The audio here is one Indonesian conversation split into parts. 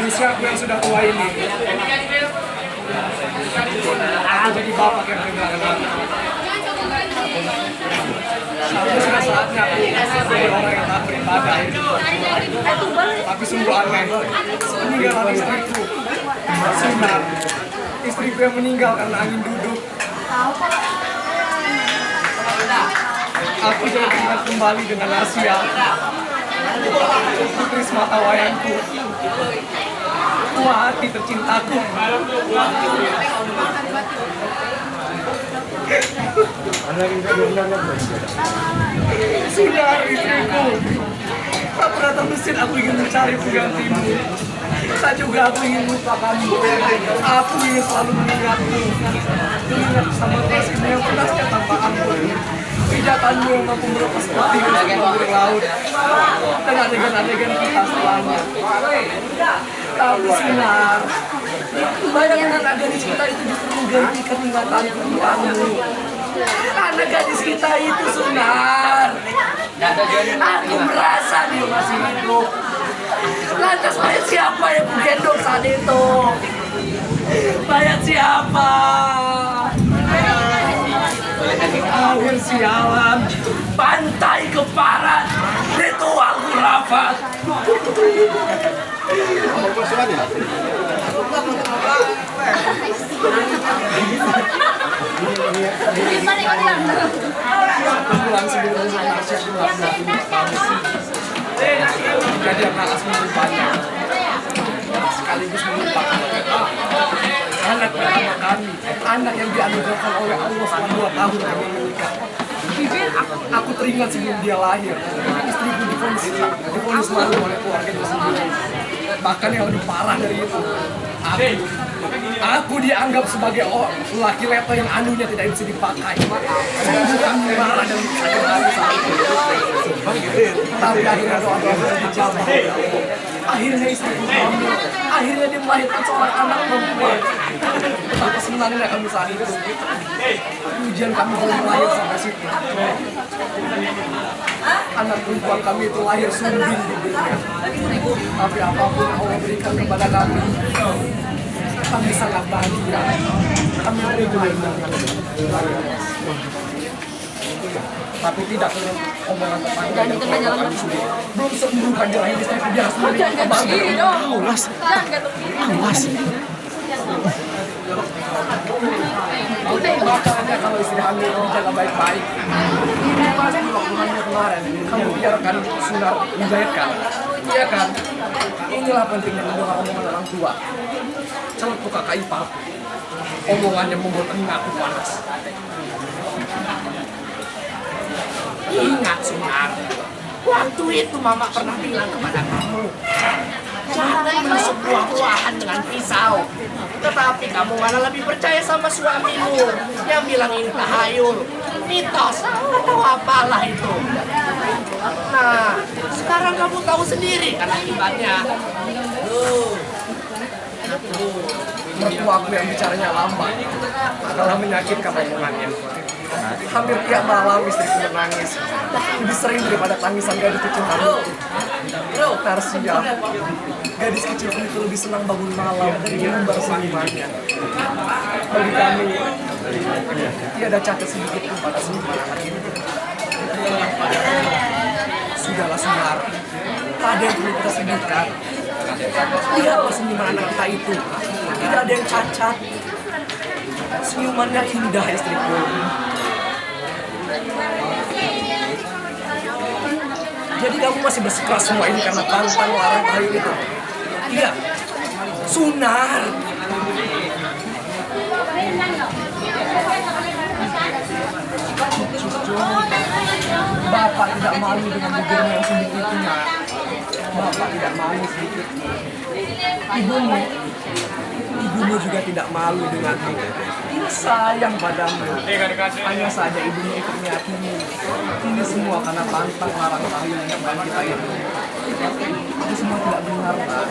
di usiaku yang sudah tua ini, aku jadi bapak yang meninggalkan aku. Seharusnya sudah saatnya aku sebagai orang yang tak beribadah. Tapi sungguh aneh, meninggalkan istriku. Sunar, istriku yang meninggal karena angin duduk. Aku jadi ingat kembali dengan Asia, putri semata wayangku, tua hati tercintaku. Sudah istriku, tak pernah terbesit aku ingin mencari penggantimu. Tak juga aku ingin lupakanmu. Aku ingin selalu mengingatmu, mengingat bersama kasihmu yang pedasnya tanpa ampun, pijakanmu yang mampu melepas hatiku seluruh laut, dan adegan-adegan kita setelahnya. Tapi Sunar, bayangan anak gadis kita itu justru mengganti keingatanku tentangmu. Anak gadis kita itu Sunar, aku merasa dia masih hidup. Lantas mayat siapa yang menggendong saat itu? Mayat siapa? Akhir sialan, pantai keparat, ritual khurafat. Jadi anak melupakan, sekaligus melupakan anak pertama kami, anak yang dianugerahkan oleh Allah selama 2 tahun kami menikah. Aku teringat sebelum dia lahir, istriku divonis malu oleh keluarganya sendiri. Bahkan yang lebih parah dari itu, aku dianggap sebagai laki leto yang anunya tidak bisa dipakai. Kami marah dan sakit hati saat itu. Tapi akhirnya doa-doa dijawab. Akhirnya istriku hamil. Akhirnya dia melahirkan seorang anak perempuan. Betapa senangnya kami saat itu. Ujian kami belum lahir sampai situ. Anak perempuan kami itu lahir sumbing di dunia. Tapi apapun yang Allah berikan kepada kami sangat bahagia. Kami terima. Tapi tidak omongan tetangga dan keluarga kami sendiri. Belum sembuhkan jalan istriku dia sendiri. Awas, awas. Makanya kalau istri hamil dijaga baik-baik. Ini pasti di waktu hamil kemarin kamu biarkan Sunar menjahitkan. Iya kan? Inilah pentingnya mendengar omongan orang tua. Celetuk kakak ipar. Omongannya membuat telingaku panas. Ingat Sunar, waktu itu Mama pernah bilang kepada kamu, jangan menusuk buah-buahan dengan pisau. Tetapi kamu malah lebih percaya sama suamimu yang bilang ini tahayul, mitos, atau apalah itu. Nah, sekarang kamu tahu sendiri kan akibatnya. Mertuaku yang bicaranya lambat adalah menyakitkan omongannya. Hampir tiap malam istriku menangis, lebih sering daripada tangisan gadis kecil kami itu. Tarsia, gadis kecilku itu lebih senang bangun malam dan mengumbar senyumannya. Bagi kami, tiada cacat sedikit pun pada senyuman anak ini. Sudahlah Sunar, tak ada yang perlu kita sedihkan. Lihatlah senyuman anak kita itu, tidak ada yang cacat. Senyumannya indah istriku. Jadi kamu masih bersikeras semua ini karena pantang larang tahayul itu? Iya, Sunar. Bapak tidak malu dengan bibirnya yang sendiri itu, Nak. Bapak tidak malu sedikit. Ibumu juga tidak malu denganmu. Dia sayang padamu. Hanya saja ibumu ikut menyakini. Ini semua karena pantang larang tahayul yang kita itu. Itu semua tidak benar, Pak.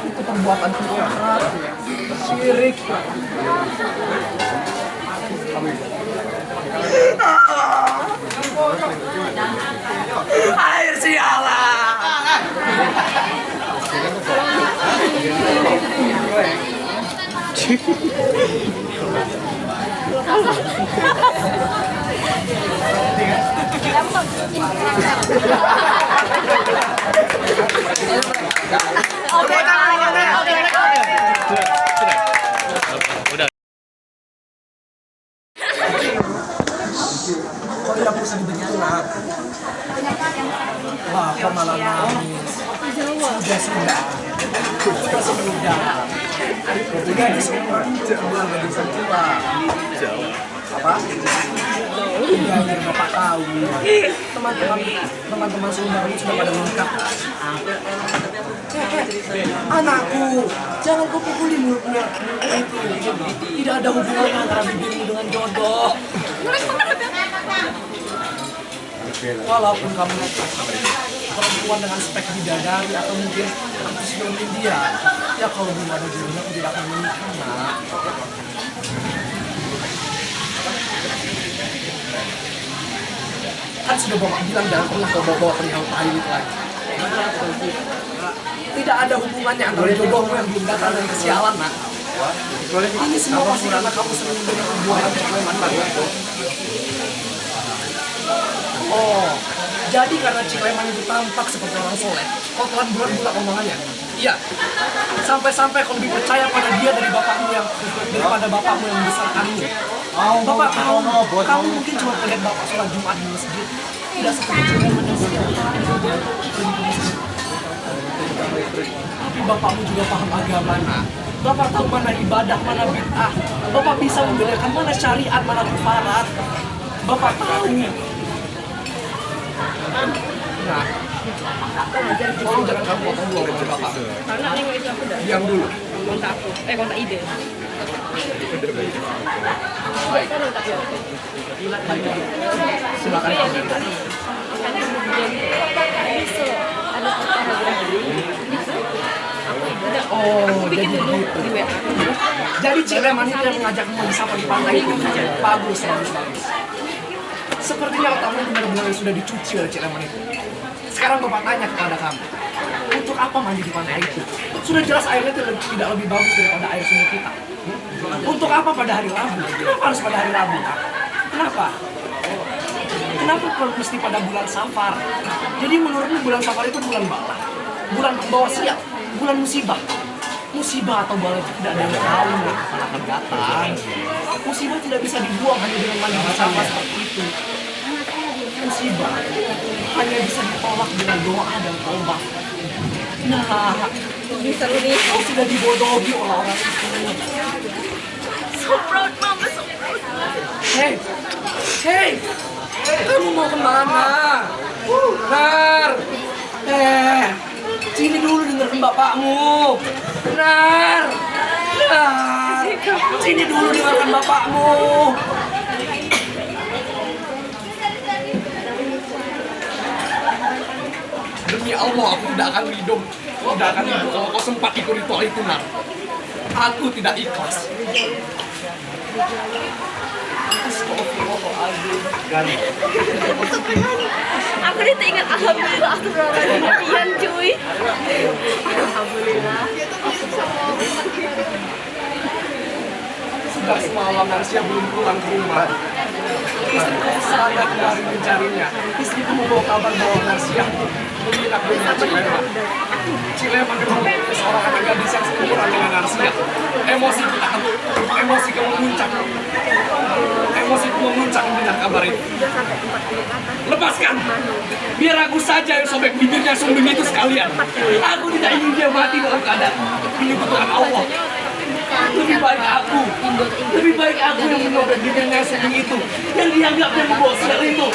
Itu perbuatan kufur, syirik. Air sialan. Kok tidak sedih begitu nak? Wah, kok malah nangis? Sudah. Gadis umur 7 bulan gadis tua. Apa? Udah biar bapak tahu. Teman-teman saudaranya sudah pada menikah. Anakku, jangan kau pukuli mulutnya. Tidak ada hubungan antara bibirmu dengan jodoh. Walaupun kamu perempuan dengan spek bidadari atau mungkin artis film India, ya kalau belum ada jodohnya aku tidak akan menikah, nak. Kan sudah bapak bilang jangan pernah kau bawa perihal pahit lagi. Tidak ada hubungannya antara jodohmu yang belum datang dan kesialan, nak. Ini semua pasti karena kamu sering dengan perbuatan Cikleman tadi. Oh, jadi karena Cikleman itu tampak seperti orang soleh, kau telah bulat-bulat omongannya. Iya, sampai-sampai kau lebih percaya pada dia daripada bapakmu yang membesarkanmu. Bapak tahu, kamu mungkin cuma melihat bapak sholat Jumat di masjid, tidak seperti Cikleman yang setiap hari pergi ke masjid. Tapi bapakmu juga paham agama, nak. Bapak tahu mana ibadah, mana bid'ah. Bapak bisa membedakan mana syariat, mana kufarat. Bapak tahu. Nah, tolong jangan kamu potong dulu sama bapak. Karena nengok itu aku udah. Diam dulu. Kontak aku. Kontak ide. Baik. Kan kontak ya. Silakan komentar. Karena kemudian bisa ada paragraf Oh, jadi dulu gitu. di WA. Jadi Cikleman itu yang mengajakmu disapa di pantai itu. Bagus. Sepertinya otakmu benar-benar sudah dicuci oleh Cikleman itu. Sekarang bapak tanya kepada kamu, untuk apa mandi di pantai itu? Sudah jelas airnya tidak lebih bagus daripada air sumur kita. Untuk apa pada hari Rabu? Kenapa harus pada hari Rabu? Kenapa? Kenapa mesti pada bulan Safar? Jadi menurutmu bulan Safar itu bulan bala, bulan pembawa sial, bulan musibah. Musibah atau bala itu tidak ada yang tahu kapan akan datang. Musibah tidak bisa dibuang hanya dengan mandi bersama seperti itu. Musibah hanya bisa ditolak dengan doa dan tobat. Nah, Bisa ini. kau sudah dibodohi oleh orang itu. So proud, Mama, so proud. Hey, kamu mau kemana? Nar, sini dulu dengerin bapakmu. Nar, sini dulu dengarkan bapakmu. Demi Allah, aku tidak akan hidup. Kalau kau sempat ikut ritual itu, Nar. Aku tidak ikhlas. Aku nih teringat alhamdulillah aku berorang latihan cuy. Alhamdulillah. Sudah semalam Narsia belum pulang ke rumah. Istriku sangat kemarin mencarinya. Istriku membawa kabar bahwa Narsia menginap dengan Cikleman. Cikleman memang seorang anak gadis yang seumuran dengan Narsia. Emosiku memuncak mendengar kabar itu. Lepaskan! Biar aku saja yang sobek bibirnya sumbing itu sekalian. Aku tidak ingin dia mati dalam keadaan ini butuhan Allah. Lebih baik aku yang menobek bibirnya sumbing itu, yang dianggap yang membawa sial itu.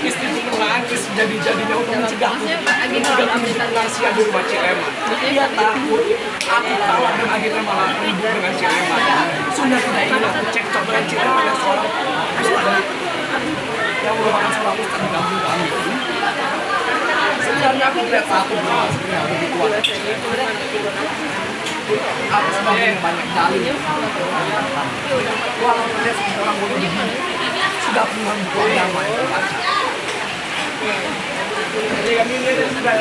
Istriku menangis jadi-jadinya untuk mencegahku. Tidak menunjukkan Narsia di rumah Cikleman. Dia takut aku kalah dan akhirnya malah ribut dengan Cikleman. Sudah tidak ingin aku cekcok dengan Cikleman yang seorang ustaz yang merupakan seorang ustaz di kampung kami. Sebenarnya aku tidak takut dengan sebenarnya begitu. Aku sudah punya banyak dalil. Walaupun dia seperti orang bodoh begini, sudah punya buku agama yang terbaca. Jadi kami ini sudah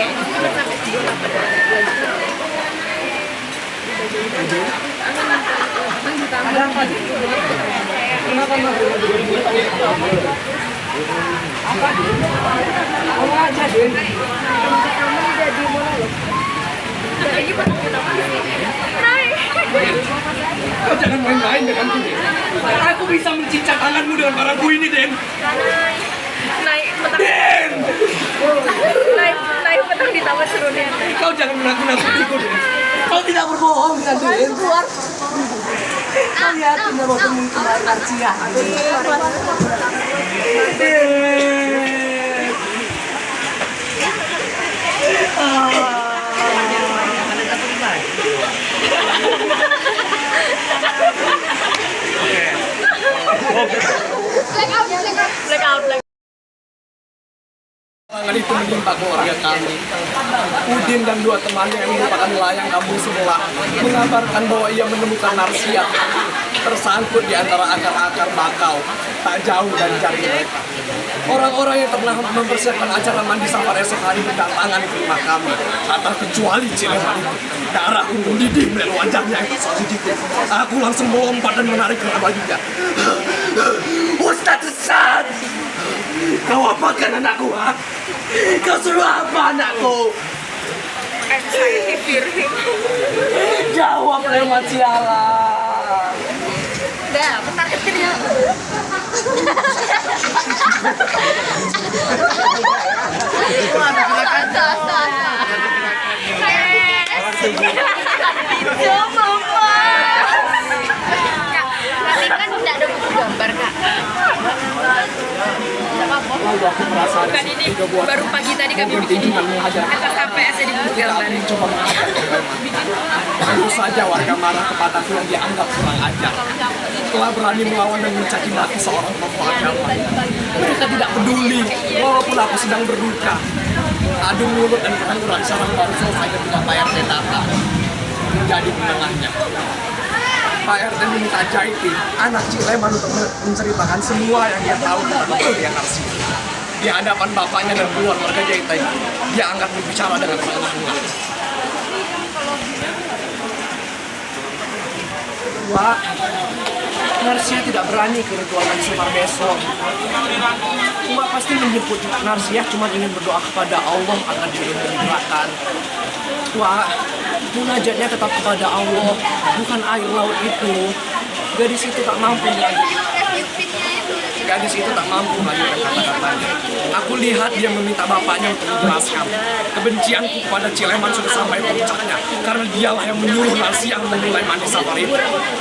Ada apa? Kenapa nggak? Apa? Mau aja deh. Kamu jadi mana loh? Jadi baru kita naik. Kau jangan main-main denganku, Den. Aku bisa mencincang tanganmu dengan parangku ini, Den. Naik petang. Den! Naik petang di taman serunian. Kau jangan menakut-nakutiku, Den. Kau tidak berbohong kan, Den? Keluar. Kau lihat ini mau temuin kemarin Arcia. Den! Blackout. Serangan itu menimpa keluarga kami. Udin dan dua temannya yang merupakan nelayan kampung sebelah mengabarkan bahwa ia menemukan Narsia tersangkut di antara akar-akar bakau tak jauh dari jari mereka. Orang-orang yang pernah mempersiapkan acara mandi safar esok hari berdatangan ke rumah kami. Tak terkecuali Cileman itu. Darah mendidih dari wajahnya yang tak sedikit. Aku langsung melompat dan menarik ke bajunya. Ustaz sesat! Kau apakan anakku, ha? Kau suruh apa anakku? Jawab lewat sialan. Udah, bentar kecilnya. Nanti kan tidak ada buku gambar, Kak. Aku merasa Bukan ini, baru pagi tadi kami bikin ini. Kata sampai ada di buku gambar. kami coba mengajak tentu saja warga marah kepadaku yang dianggap kurang ajar. Telah berani melawan dan mencaci maki seorang tokoh agama. Mereka tidak peduli walaupun aku sedang berduka. Adu mulut dan pertempuran sarang baru selesai ketika Pak RT datang menjadi penengahnya. Pak RT meminta Jaiti, anak Cileman, untuk menceritakan semua yang dia tahu tentang kepergian Narsi. Di hadapan bapaknya dan keluarga Jaiti, dia angkat berbicara dengan sangat hangat. Wah, Narsia tidak berani ke ritual mandi safar besok. Cuma pasti menyebut Narsia cuma ingin berdoa kepada Allah agar dirinya digerakkan. Wah, munajatnya tetap kepada Allah, bukan air laut itu. Gadis itu tak mampu melanjutkan kata-katanya. Aku lihat dia meminta bapaknya untuk menjelaskan. Kebencianku kepada Cileman sudah sampai puncaknya karena dialah yang menyuruh Narsia memulai mandi safar itu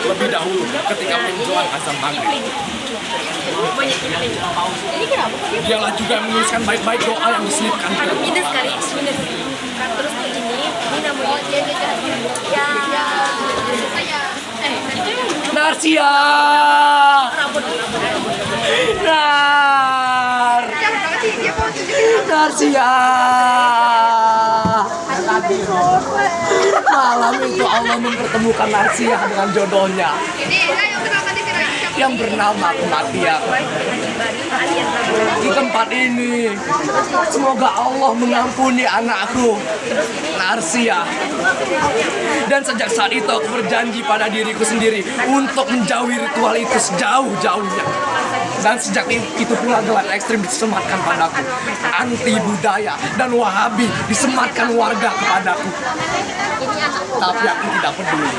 lebih dahulu ketika menjelang azan maghrib. Ini kenapa? Dialah juga yang menuliskan baik-baik doa yang diselipkan. Minus kali, minus. Terus ini namanya ya. Narsia! Narsia! Malam itu Allah mempertemukan Narsia dengan jodohnya yang bernama kematian. Di tempat ini, semoga Allah mengampuni anakku, Narsia. Dan sejak saat itu aku berjanji pada diriku sendiri untuk menjauhi ritual itu sejauh-jauhnya. Dan sejak itu pula gelar ekstrim disematkan padaku. Anti budaya dan Wahabi disematkan warga kepadaku. Tapi aku tidak peduli.